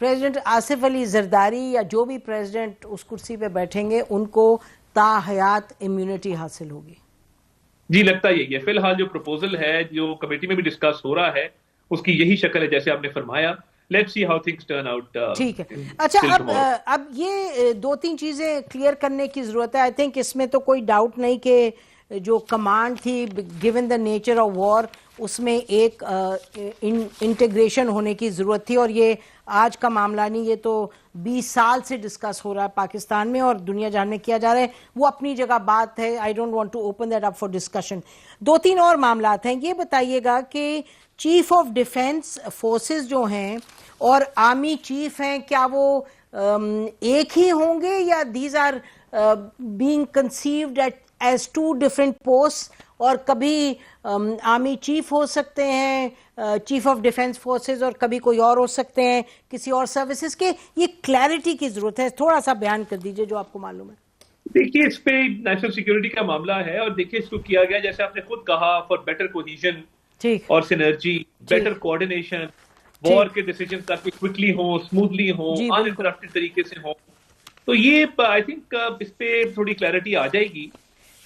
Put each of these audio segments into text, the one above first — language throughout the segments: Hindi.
प्रेसिडेंट आसिफ अली जरदारी या जो भी प्रेसिडेंट उस कुर्सी पे बैठेंगे उनको ताहयात इम्यूनिटी हासिल होगी? जी, लगता यही है। फिलहाल जो प्रपोजल है, जो कमेटी में भी डिस्कस हो रहा है, उसकी यही शक्ल है जैसे आपने फरमाया। Let's see how things turn out. ठीक है। अच्छा, अब ये दो तीन चीजें क्लियर करने की जरूरत है। आई थिंक इसमें तो कोई डाउट नहीं कि जो कमांड थी, given the nature of war, उसमें एक इंटीग्रेशन होने की ज़रूरत थी। और ये आज का मामला नहीं, ये तो 20 साल से डिस्कस हो रहा है पाकिस्तान में और दुनिया जान में किया जा रहा है। वो अपनी जगह बात है, I don't want to open that up for discussion. दो तीन और मामला हैं, ये बताइएगा कि चीफ ऑफ डिफेंस फोर्सेस जो हैं और आर्मी चीफ हैं, क्या वो एक ही होंगे या these are being conceived as two different post, और कभी आर्मी चीफ हो सकते हैं, चीफ ऑफ डिफेंस फोर्सेस, और कभी कोई और हो सकते हैं किसी और सर्विसेज के? ये क्लैरिटी की जरूरत है, थोड़ा सा बयान कर दीजिए जो आपको मालूम है। देखिए, इस पे नेशनल सिक्योरिटी का मामला है और देखिए इसको किया गया जैसे आपने खुद कहा, फॉर बेटर कोहेजन और सिनर्जी, बेटर कोऑर्डिनेशन, वॉर के डिसीजन ताकि क्विकली हो, स्मूथली हो, अनइंटरप्टेड तरीके से हो। तो ये आई थिंक इस पे थोड़ी क्लैरिटी आ जाएगी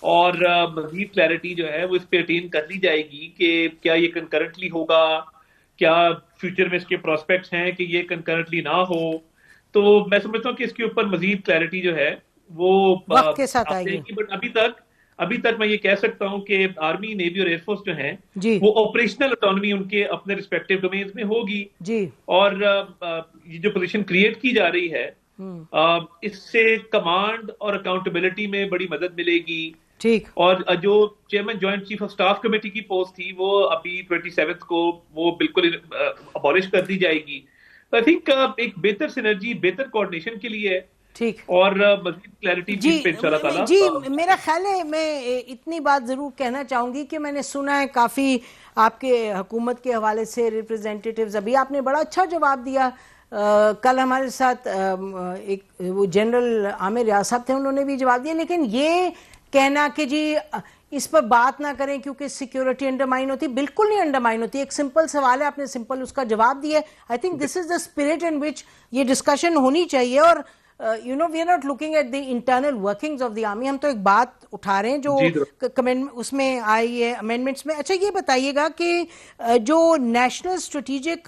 और मजीद क्लैरिटी जो है वो इस पे अटेन कर ली जाएगी कि क्या ये कंकरेंटली होगा, क्या फ्यूचर में इसके प्रोस्पेक्ट्स हैं कि ये कंकरेंटली ना हो। तो मैं समझता हूँ कि इसके ऊपर मजीद क्लैरिटी जो है वो वक्त के साथ आएगी। बट अभी तक मैं ये कह सकता हूँ कि आर्मी, नेवी और एयरफोर्स जो हैं वो ऑपरेशनल ऑटोनॉमी उनके अपने रिस्पेक्टिव डोमेन्स में होगी जी। और ये जो पोजीशन क्रिएट की जा रही है इससे कमांड और अकाउंटेबिलिटी में बड़ी मदद मिलेगी। ठीक। और जो chairman joint chief of staff committee की पोस्ट थी वो अभी 27 को वो बिल्कुल अबॉलिश कर दी जाएगी। तो आई थिंक एक बेहतर सिनर्जी, बेहतर कोऑर्डिनेशन के लिए ठीक और मज़ीद क्लैरिटी जी पे इंशाल्लाह ताला। जी, मेरा ख्याल है मैं इतनी बात जरूर कहना चाहूंगी कि मैंने सुना है काफी आपके हुकूमत के हवाले से रिप्रेजेंटेटिव्स, अभी आपने बड़ा अच्छा जवाब दिया। कल हमारे साथ एक वो जनरल आमिर रियाज साहब थे, उन्होंने भी जवाब दिया। लेकिन ये कहना कि जी इस पर बात ना करें क्योंकि सिक्योरिटी अंडरमाइन होती, बिल्कुल नहीं अंडरमाइन होती। एक सिंपल सवाल है, आपने सिंपल उसका जवाब दिया। I think this is the spirit in which ये डिस्कशन होनी चाहिए। और you know, we are not looking at the internal workings of the army, हम तो एक बात उठा रहे हैं जो कमेंट उसमें आई है अमेंडमेंट्स में। अच्छा, ये बताइएगा कि जो नेशनल स्ट्रेटेजिक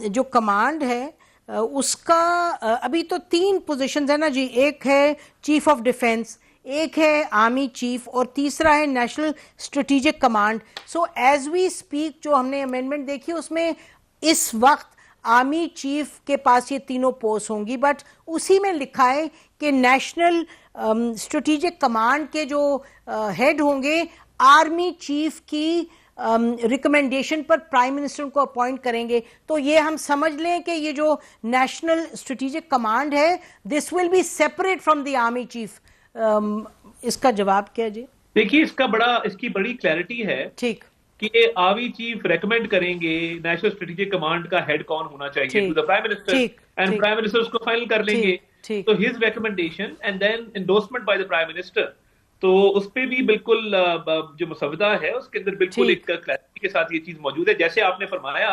जो कमांड है उसका अभी तो 3 पोजीशंस है ना जी, एक है चीफ ऑफ डिफेंस, एक है आर्मी चीफ और तीसरा है national strategic command. So as we speak जो हमने अमेंडमेंट देखी उसमें इस वक्त आर्मी चीफ के पास ये तीनों पोस्ट होंगी, बट उसी में लिखा है कि नेशनल स्ट्रेटेजिक कमांड के जो हेड होंगे आर्मी चीफ की रिकमेंडेशन पर प्राइम मिनिस्टर को अपॉइंट करेंगे। तो ये हम समझ लें कि ये जो नेशनल स्ट्रेटेजिक कमांड है this will be separate from the army chief. इसका जवाब क्या जी? देखिए, इसकी बड़ी क्लैरिटी है ठीक कि आर्मी चीफ रेकमेंड करेंगे नेशनल स्ट्रेटेजिक कमांड का हेड कौन होना चाहिए to the prime minister, and prime minister उसको फाइनल कर लेंगे। तो his recommendation and then endorsement by the prime minister. तो उस पे भी बिल्कुल जो मसवदा है उसके अंदर बिल्कुल एक क्लैरिटी के साथ ये चीज मौजूद है। जैसे आपने फरमाया,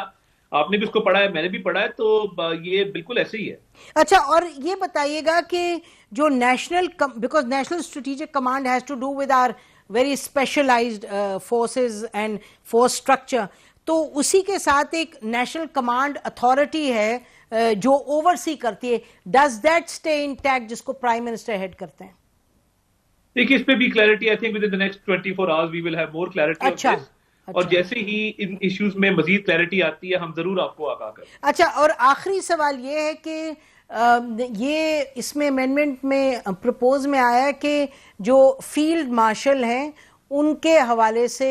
आपने भी उसको पढ़ा है, मैंने भी पढ़ा है, तो ये बिल्कुल ऐसे ही है। अच्छा, और ये बताइएगा कि जो national, because national strategic command has to do with our very specialised forces and force structure, तो उसी के साथ एक नेशनल कमांड अथॉरिटी है जो ओवरसी करती है। डज दैट स्टे इंटैक्ट जिसको प्राइम मिनिस्टर हेड करते हैं? देखिए, इस पे भी clarity, I think within the next 24 hours we will have more clarity on this. और जैसे ही इन इश्यूज में मजीद क्लैरिटी आती है हम जरूर आपको आगाह करें। अच्छा, और आखिरी सवाल ये है कि ये इसमें अमेंडमेंट में प्रपोज में आया है कि जो फील्ड मार्शल हैं उनके हवाले से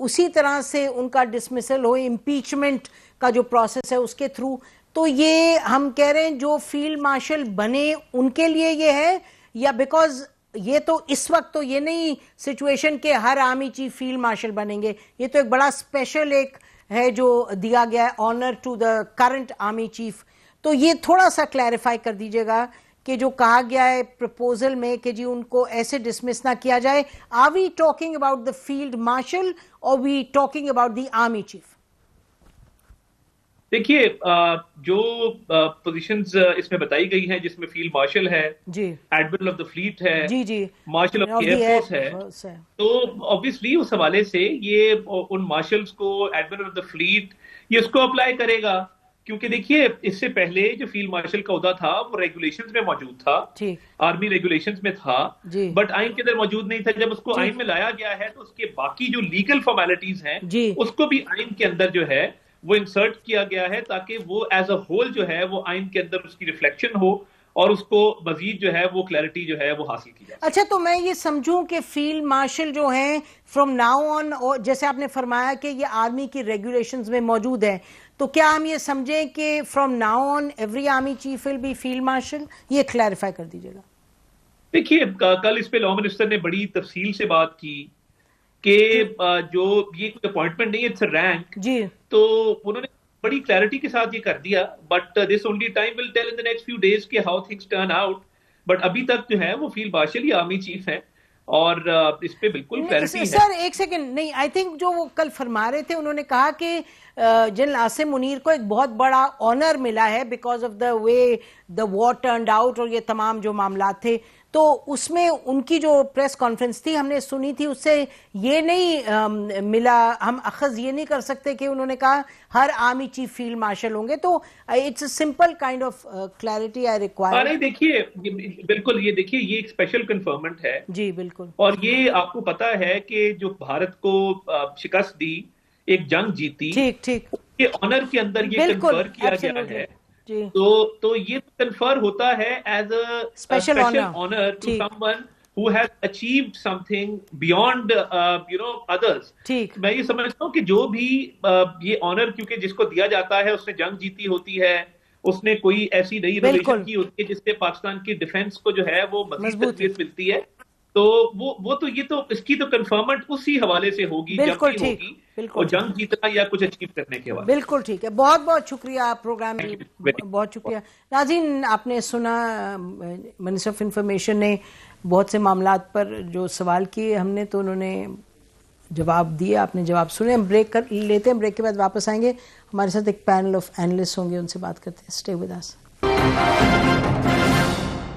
उसी तरह से उनका डिसमिसल हो, इम्पीचमेंट का जो प्रोसेस है उसके थ्रू। तो ये हम कह रहे हैं जो फील्ड मार्शल बने उनके लिए ये है, या बिकॉज ये तो इस वक्त तो ये नहीं सिचुएशन के हर आर्मी चीफ फील्ड मार्शल बनेंगे, ये तो एक बड़ा स्पेशल एक है जो दिया गया है honour to the current army chief. तो ये थोड़ा सा क्लैरिफाई कर दीजिएगा कि जो कहा गया है प्रपोजल में कि जी उनको ऐसे डिसमिस ना किया जाए, are we talking about the field marshal और we talking about the army chief? देखिए जो पोजीशंस इसमें बताई गई हैं, जिसमें फील्ड मार्शल है जी, एडमिरल ऑफ द फ्लीट है जी, मार्शल ऑफ द एयरफोर्स है, तो ऑब्वियसली उस हवाले से ये उन मार्शल्स को, एडमिरल ऑफ द फ्लीट, ये उसको अप्लाई करेगा। क्योंकि देखिए इससे पहले जो फील्ड मार्शल का ओहदा था वो रेगुलेशंस में मौजूद था, आर्मी रेगुलेशंस में था, बट आइन के अंदर मौजूद नहीं था। जब उसको आइन में लाया गया है तो उसके बाकी जो लीगल फॉर्मेलिटीज हैं उसको भी आइन के अंदर जो है वो इंसर्ट किया गया है, ताकि वो एज अ होल जो है वो आइन के अंदर उसकी रिफ्लेक्शन हो और उसको मजीद जो है वो क्लैरिटी जो है वो हासिल की जाए। अच्छा, तो मैं ये समझूं कि फील्ड मार्शल जो है फ्रॉम नाउ ऑन, और जैसे आपने फरमाया कि ये आर्मी की रेगुलेशंस में मौजूद है, तो क्या हम ये समझें कि from now on every army chief will be field marshal? ये क्लैरिफाई कर दीजिएगा। देखिए कल इस पे लॉ मिनिस्टर ने बड़ी तफसील से बात की कि जो ये कोई अपॉइंटमेंट नहीं है, इट्स अ रैंक जी, तो उन्होंने बड़ी क्लैरिटी के साथ ये कर दिया। But this only time will tell in the next few days के how things turn out. But अभी तक जो है वो फील्ड मार्शल ही आर्मी चीफ है और इस पे बिल्कुल क्लैरिटी है। सर एक सेकंड, नहीं, आई थिंक जो वो कल फरमा रहे थे, उन्होंने कहा कि जनरल आसिम मुनीर को एक बहुत बड़ा ऑनर मिला है because of the way the war turned out और ये तमाम जो मामला थे। तो उसमें उनकी जो प्रेस कॉन्फ्रेंस थी हमने सुनी थी, उससे ये नहीं मिला, हम अखज़ ये नहीं कर सकते कि उन्होंने कहा हर आर्मी चीफ फील्ड मार्शल होंगे। तो it's a simple kind of clarity I require. अरे देखिए बिल्कुल, ये देखिए ये एक स्पेशल कन्फर्मेंट है जी, बिल्कुल, और ये आपको पता है कि जो भारत को शिकस्त दी, एक जंग जीती, ठीक ठीक, ये ऑनर के अंदर ये कन्फर किया गया है। तो ये कन्फर होता है as a special honour to someone who has achieved something beyond others। ठीक, मैं ये समझता हूँ कि जो भी ये ऑनर, क्योंकि जिसको दिया जाता है उसने जंग जीती होती है, उसने कोई ऐसी नई इनोवेशन की होती है जिससे पाकिस्तान की डिफेंस को जो है वो मजबूत तकवीत मिलती है, तो वो तो ये तो इसकी तो कन्फर्मेंट उसी हवाले से होगी जब भी होगी, और जंग जीतना या कुछ अचीव करने के बाद। बिल्कुल ठीक है, बहुत बहुत शुक्रिया प्रोग्राम, बहुत शुक्रिया। नाज़रीन, आपने सुना मिनिस्टर ऑफ इंफॉर्मेशन ने बहुत से मामलात पर जो सवाल किए हमने, तो उन्होंने जवाब दिए, आपने जवाब सुने। हम ब्रेक कर लेते हैं, ब्रेक के बाद वापस आएंगे, हमारे साथ एक पैनल ऑफ एनालिस्ट होंगे, उनसे बात करते हैं। Stay with us.